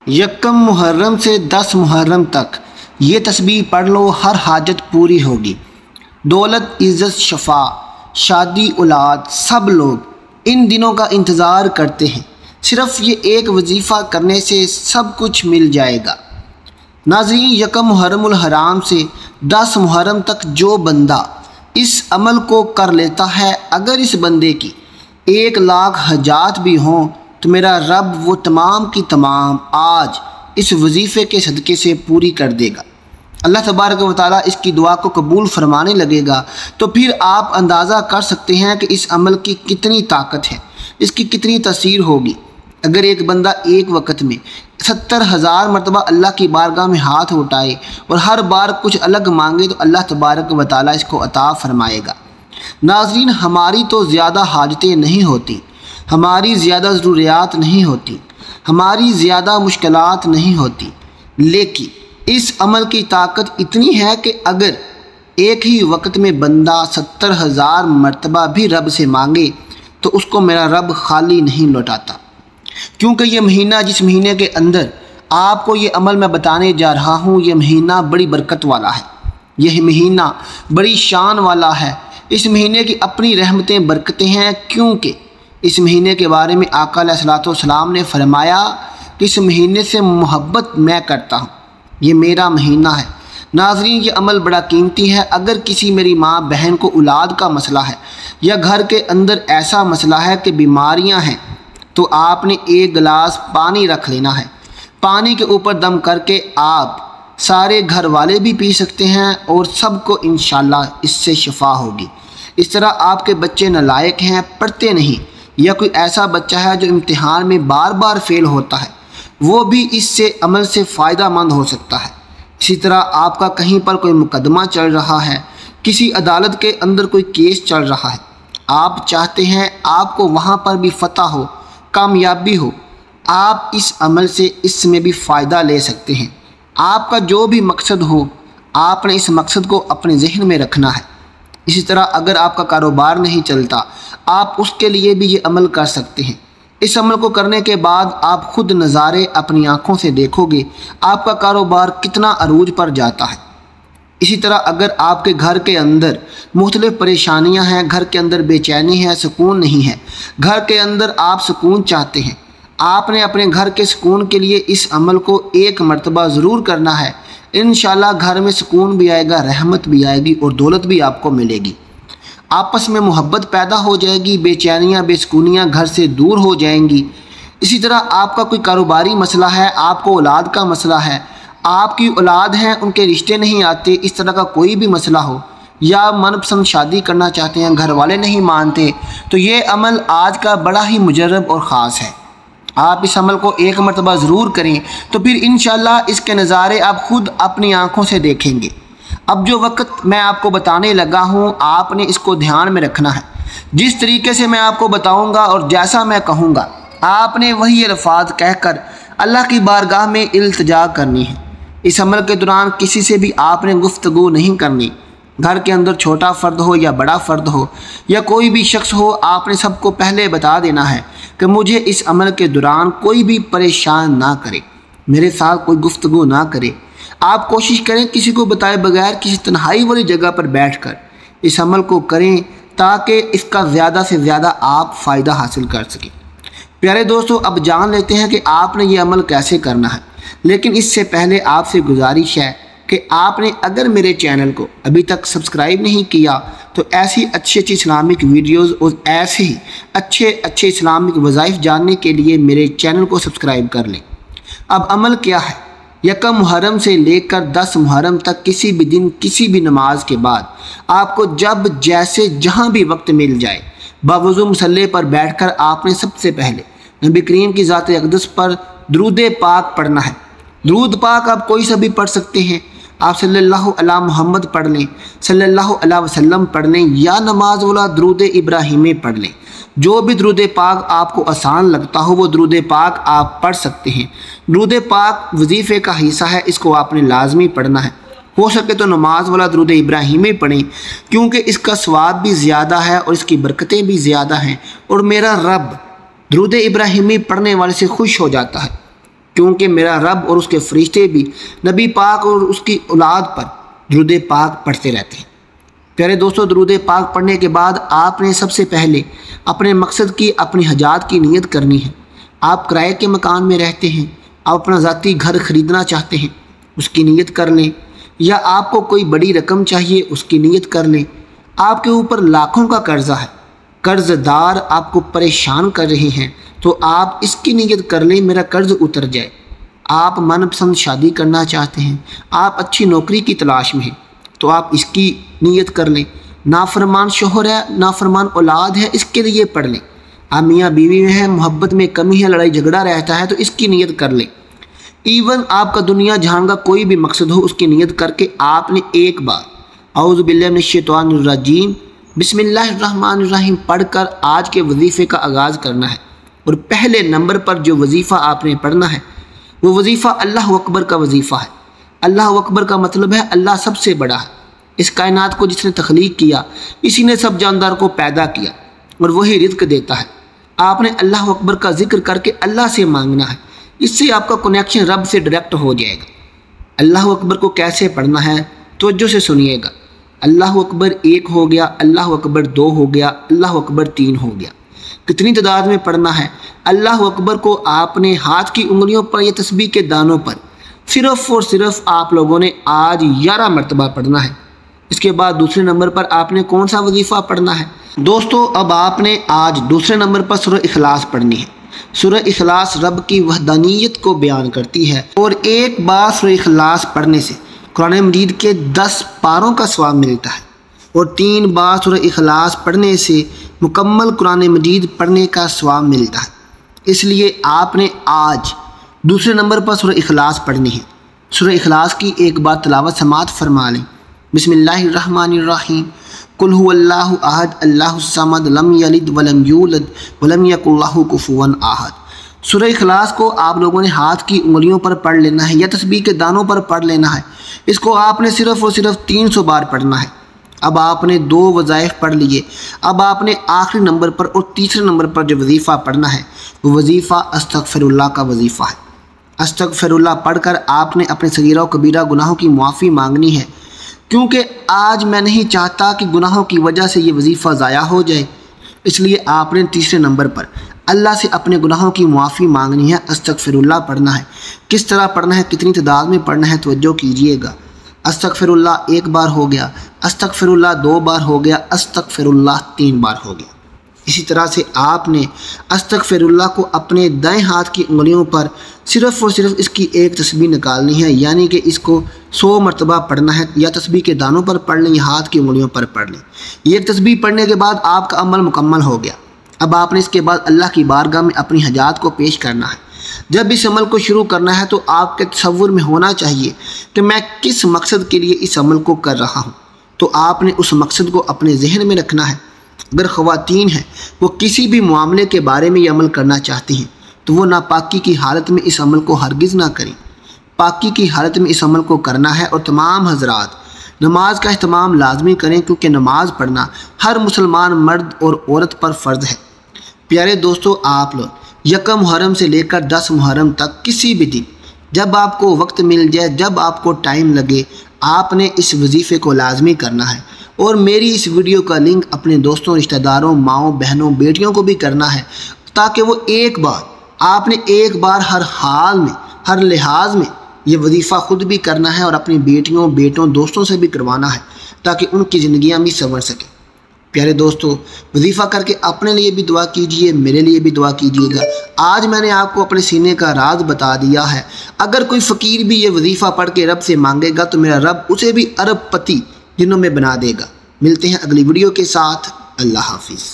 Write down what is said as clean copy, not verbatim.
یکم محرم سے 10 محرم تک یہ تسبیح پڑھ لو، ہر حاجت پوری ہوگی۔ دولت، عزت، شفا، شادی، اولاد، سب لوگ ان دنوں کا انتظار کرتے ہیں۔ صرف یہ ایک وظیفہ کرنے سے سب کچھ مل جائے گا۔ ناظرین، یکم محرم الحرام سے 10 محرم تک جو بندہ اس عمل کو کر لیتا ہے، اگر اس بندے کی 1,00,000 حاجات بھی ہوں تو میرا رب وہ تمام کی تمام آج اس وظیفے کے صدقے سے پوری کر دے گا۔ اللہ تبارک و تعالیٰ اس کی دعا کو قبول فرمانے لگے گا۔ تو پھر آپ اندازہ کر سکتے ہیں کہ اس عمل کی کتنی طاقت ہے، اس کی کتنی تاثیر ہوگی۔ اگر ایک بندہ ایک وقت میں 70,000 مرتبہ اللہ کی بارگاہ میں ہاتھ اٹھائے اور ہر بار کچھ الگ مانگے تو اللہ تبارک و تعالیٰ اس کو عطا فرمائے گا۔ ناظرین، ہماری تو زیادہ حاجتیں نہیں ہوتی، ہماری زیادہ ضروریات نہیں ہوتی، ہماری زیادہ مشکلات نہیں ہوتی، لیکن اس عمل کی طاقت اتنی ہے کہ اگر ایک ہی وقت میں بندہ 70,000 مرتبہ بھی رب سے مانگے تو اس کو میرا رب خالی نہیں لوٹاتا۔ کیونکہ یہ مہینہ، جس مہینے کے اندر آپ کو یہ عمل میں بتانے جا رہا ہوں، یہ مہینہ بڑی برکت والا ہے، یہ مہینہ بڑی شان والا ہے۔ اس مہینے کی اپنی رحمتیں، برکتیں ہیں، کیونکہ اس مہینے کے بارے میں آقا علیہ الصلوۃ والسلام نے فرمایا کہ اس مہینے سے محبت میں کرتا ہوں، یہ میرا مہینہ ہے۔ ناظرین، یہ عمل بڑا قیمتی ہے۔ اگر کسی میری ماں بہن کو اولاد کا مسئلہ ہے یا گھر کے اندر ایسا مسئلہ ہے کہ بیماریاں ہیں، تو آپ نے 1 گلاس پانی رکھ لینا ہے۔ پانی کے اوپر دم کر کے آپ سارے گھر والے بھی پی سکتے ہیں اور سب کو انشاءاللہ اس سے شفا ہوگی۔ اس طرح آپ کے بچے نالائق ہیں، پڑھتے نہیں، یا کوئی ایسا بچہ ہے جو امتحان میں بار بار فیل ہوتا ہے، وہ بھی اس سے عمل سے فائدہ مند ہو سکتا ہے۔ اسی طرح آپ کا کہیں پر کوئی مقدمہ چل رہا ہے، کسی عدالت کے اندر کوئی کیس چل رہا ہے، آپ چاہتے ہیں آپ کو وہاں پر بھی فتح ہو، کامیابی ہو، آپ اس عمل سے اس میں بھی فائدہ لے سکتے ہیں۔ آپ کا جو بھی مقصد ہو، آپ نے اس مقصد کو اپنے ذہن میں رکھنا ہے۔ اسی طرح اگر آپ کا کاروبار نہیں چلتا، آپ اس کے لیے بھی یہ عمل کر سکتے ہیں۔ اس عمل کو کرنے کے بعد آپ خود نظارے اپنی آنکھوں سے دیکھو گے، آپ کا کاروبار کتنا عروج پر جاتا ہے۔ اسی طرح اگر آپ کے گھر کے اندر مختلف پریشانیاں ہیں، گھر کے اندر بے چینی ہے، سکون نہیں ہے، گھر کے اندر آپ سکون چاہتے ہیں، آپ نے اپنے گھر کے سکون کے لیے اس عمل کو 1 مرتبہ ضرور کرنا ہے۔ انشاءاللہ گھر میں سکون بھی آئے گا، رحمت بھی آئے گی اور دولت بھی آپ کو ملے گی۔ آپس میں محبت پیدا ہو جائے گی، بے چینیاں، بے سکونیاں گھر سے دور ہو جائیں گی۔ اسی طرح آپ کا کوئی کاروباری مسئلہ ہے، آپ کو اولاد کا مسئلہ ہے، آپ کی اولاد ہیں، ان کے رشتے نہیں آتے، اس طرح کا کوئی بھی مسئلہ ہو، یا من پسند شادی کرنا چاہتے ہیں، گھر والے نہیں مانتے، تو یہ عمل آج کا بڑا ہی مجرب اور خاص ہے۔ آپ اس عمل کو 1 مرتبہ ضرور کریں، تو پھر انشاءاللہ اس کے نظارے آپ خود اپنی آنکھوں سے دیکھیں گے۔ اب جو وقت میں آپ کو بتانے لگا ہوں، آپ نے اس کو دھیان میں رکھنا ہے۔ جس طریقے سے میں آپ کو بتاؤں گا اور جیسا میں کہوں گا، آپ نے وہی الفاظ کہہ کر اللہ کی بارگاہ میں التجا کرنی ہے۔ اس عمل کے دوران کسی سے بھی آپ نے گفتگو نہیں کرنی۔ گھر کے اندر چھوٹا فرد ہو یا بڑا فرد ہو یا کوئی بھی شخص ہو، آپ نے سب کو پہلے بتا دینا ہے کہ مجھے اس عمل کے دوران کوئی بھی پریشان نہ کرے، میرے ساتھ کوئی گفتگو نہ کرے۔ آپ کوشش کریں کسی کو بتائے بغیر کسی تنہائی والی جگہ پر بیٹھ کر اس عمل کو کریں، تاکہ اس کا زیادہ سے زیادہ آپ فائدہ حاصل کر سکیں۔ پیارے دوستو، اب جان لیتے ہیں کہ آپ نے یہ عمل کیسے کرنا ہے، لیکن اس سے پہلے آپ سے گزارش ہے کہ آپ نے اگر میرے چینل کو ابھی تک سبسکرائب نہیں کیا تو ایسی اچھی اسلامک ویڈیوز اور ایسے ہی اچھے اسلامک وظائف جاننے کے لیے میرے چینل کو سبسکرائب کر لیں۔ اب عمل کیا ہے؟ یکم محرم سے لے کر 10 محرم تک کسی بھی دن، کسی بھی نماز کے بعد آپ کو جب جیسے جہاں بھی وقت مل جائے، باوضو مصلی پر بیٹھ کر آپ نے سب سے پہلے نبی کریم کی ذات اقدس پر درود پاک پڑھنا ہے۔ درود پاک آپ کوئی سا بھی پڑھ سکتے ہیں، آپ صلی اللہ علی محمد پڑھ لیں، صلی اللہ علیہ وسلم پڑھ لیں، یا نماز والا درود ابراہیمی پڑھ لیں۔ جو بھی درود پاک آپ کو آسان لگتا ہو وہ درود پاک آپ پڑھ سکتے ہیں۔ درود پاک وظیفے کا حصہ ہے، اس کو آپ نے لازمی پڑھنا ہے۔ ہو سکے تو نماز والا درود ابراہیمی پڑھیں، کیونکہ اس کا ثواب بھی زیادہ ہے اور اس کی برکتیں بھی زیادہ ہیں، اور میرا رب درود ابراہیمی پڑھنے والے سے خوش ہو جاتا ہے۔ کیونکہ میرا رب اور اس کے فرشتے بھی نبی پاک اور اس کی اولاد پر درود پاک پڑھتے رہتے ہیں۔ پیارے دوستو، درود پاک پڑھنے کے بعد آپ نے سب سے پہلے اپنے مقصد کی، اپنی حاجات کی نیت کرنی ہے۔ آپ کرائے کے مکان میں رہتے ہیں، آپ اپنا ذاتی گھر خریدنا چاہتے ہیں، اس کی نیت کر لیں، یا آپ کو کوئی بڑی رقم چاہیے، اس کی نیت کر لیں۔ آپ کے اوپر لاکھوں کا قرضہ ہے، قرض دار آپ کو پریشان کر رہے ہیں، تو آپ اس کی نیت کر لیں میرا قرض اتر جائے۔ آپ من پسند شادی کرنا چاہتے ہیں، آپ اچھی نوکری کی تلاش میں ہیں، تو آپ اس کی نیت کر لیں۔ نافرمان شوہر ہے، نافرمان اولاد ہے، اس کے لیے پڑھ لیں۔ آپ میاں بیوی میں ہیں، محبت میں کمی ہے، لڑائی جھگڑا رہتا ہے، تو اس کی نیت کر لیں۔ ایون آپ کا دنیا جہان کا کوئی بھی مقصد ہو، اس کی نیت کر کے آپ نے ایک بار اعوذ باللہ من الشیطان الرجیم بسم اللہ الرحمن الرحیم پڑھ کر آج کے وظیفے کا آغاز کرنا ہے۔ اور پہلے نمبر پر جو وظیفہ آپ نے پڑھنا ہے وہ وظیفہ اللہ اکبر کا وظیفہ ہے۔ اللہ اکبر کا مطلب ہے اللہ سب سے بڑا ہے۔ اس کائنات کو جس نے تخلیق کیا، اسی نے سب جاندار کو پیدا کیا اور وہی رزق دیتا ہے۔ آپ نے اللہ اکبر کا ذکر کر کے اللہ سے مانگنا ہے، اس سے آپ کا کنیکشن رب سے ڈائریکٹ ہو جائے گا۔ اللہ اکبر کو کیسے پڑھنا ہے توجہ سے سنیے گا۔ اللہ اکبر 1 ہو گیا، اللہ اکبر 2 ہو گیا، اللہ اکبر 3 ہو گیا۔ کتنی تعداد میں پڑھنا ہے؟ اللہ اکبر کو آپ نے ہاتھ کی انگلیوں پر یا تسبیح کے دانوں پر صرف اور صرف آپ لوگوں نے آج 11 مرتبہ پڑھنا ہے۔ اس کے بعد دوسرے نمبر پر آپ نے کون سا وظیفہ پڑھنا ہے؟ دوستو، اب آپ نے آج دوسرے نمبر پر سورہ اخلاص پڑھنی ہے۔ سورہ اخلاص رب کی وحدانیت کو بیان کرتی ہے، اور ایک بار سورہ اخلاص پڑھنے سے قرآن مجید کے 10 پاروں کا ثواب ملتا ہے، اور 3 بار سورہ اخلاص پڑھنے سے مکمل قرآن مجید پڑھنے کا ثواب ملتا ہے۔ اس لیے آپ نے آج دوسرے نمبر پر سورہ اخلاص پڑھنی ہے۔ سورہ اخلاص کی ایک بار تلاوت سماعت فرما لیں۔ بسم اللہ الرحمن الرحیم قل هو اللہ احد اللہ الصمد لم یلد ولم یولد ولم یکن لہ کفوا احد۔ سورہ اخلاص کو آپ لوگوں نے ہاتھ کی انگلیوں پر پڑھ لینا ہے یا تسبیح کے دانوں پر پڑھ لینا ہے۔ اس کو آپ نے صرف اور صرف 300 بار پڑھنا ہے۔ اب آپ نے 2 وظائف پڑھ لیے، اب آپ نے آخری نمبر پر اور تیسرے نمبر پر جو وظیفہ پڑھنا ہے وہ وظیفہ استغفر اللہ کا وظیفہ ہے۔ استغفر اللہ پڑھ کر آپ نے اپنے صغیرہ و کبیرہ گناہوں کی معافی مانگنی ہے، کیونکہ آج میں نہیں چاہتا کہ گناہوں کی وجہ سے یہ وظیفہ ضائع ہو جائے۔ اس لیے آپ نے تیسرے نمبر پر اللہ سے اپنے گناہوں کی معافی مانگنی ہے، استغفر اللہ پڑھنا ہے۔ کس طرح پڑھنا ہے، کتنی تعداد میں پڑھنا ہے، توجہ کیجئے گا۔ استغفر اللہ 1 بار ہو گیا، استغفر اللہ 2 بار ہو گیا، استغفر اللہ 3 بار ہو گیا۔ اسی طرح سے آپ نے استغفر اللہ کو اپنے دائیں ہاتھ کی انگلیوں پر صرف اور صرف اس کی ایک تسبیح نکالنی ہے، یعنی کہ اس کو 100 مرتبہ پڑھنا ہے، یا تسبیح کے دانوں پر پڑھ لیں یا ہاتھ کی انگلیوں پر پڑھ لیں۔ یہ ایک تسبیح پڑھنے کے بعد آپ کا عمل مکمل ہو گیا۔ اب آپ نے اس کے بعد اللہ کی بارگاہ میں اپنی حاجات کو پیش کرنا ہے۔ جب اس عمل کو شروع کرنا ہے تو آپ کے تصور میں ہونا چاہیے کہ میں کس مقصد کے لیے اس عمل کو کر رہا ہوں، تو آپ نے اس مقصد کو اپنے ذہن میں رکھنا ہے۔ اگر خواتین ہیں وہ کسی بھی معاملے کے بارے میں یہ عمل کرنا چاہتی ہیں تو وہ ناپاکی کی حالت میں اس عمل کو ہرگز نہ کریں، پاکی کی حالت میں اس عمل کو کرنا ہے۔ اور تمام حضرات نماز کا اہتمام لازمی کریں، کیونکہ نماز پڑھنا ہر مسلمان مرد اور عورت پر فرض ہے۔ پیارے دوستو، آپ لوگ 1 محرم سے لے کر 10 محرم تک کسی بھی دن جب آپ کو وقت مل جائے، جب آپ کو ٹائم لگے، آپ نے اس وظیفے کو لازمی کرنا ہے۔ اور میری اس ویڈیو کا لنک اپنے دوستوں، رشتہ داروں، ماؤں، بہنوں، بیٹیوں کو بھی کرنا ہے، تاکہ وہ ایک بار، آپ نے ایک بار ہر حال میں، ہر لحاظ میں یہ وظیفہ خود بھی کرنا ہے اور اپنی بیٹیوں، بیٹوں، دوستوں سے بھی کروانا ہے، تاکہ ان کی زندگیاں بھی سنور سکیں۔ پیارے دوستو، وظیفہ کر کے اپنے لیے بھی دعا کیجئے، میرے لیے بھی دعا کیجئے گا۔ آج میں نے آپ کو اپنے سینے کا راز بتا دیا ہے۔ اگر کوئی فقیر بھی یہ وظیفہ پڑھ کے رب سے مانگے گا تو میرا رب اسے بھی ارب پتی دنوں میں بنا دے گا۔ ملتے ہیں اگلی ویڈیو کے ساتھ۔ اللہ حافظ۔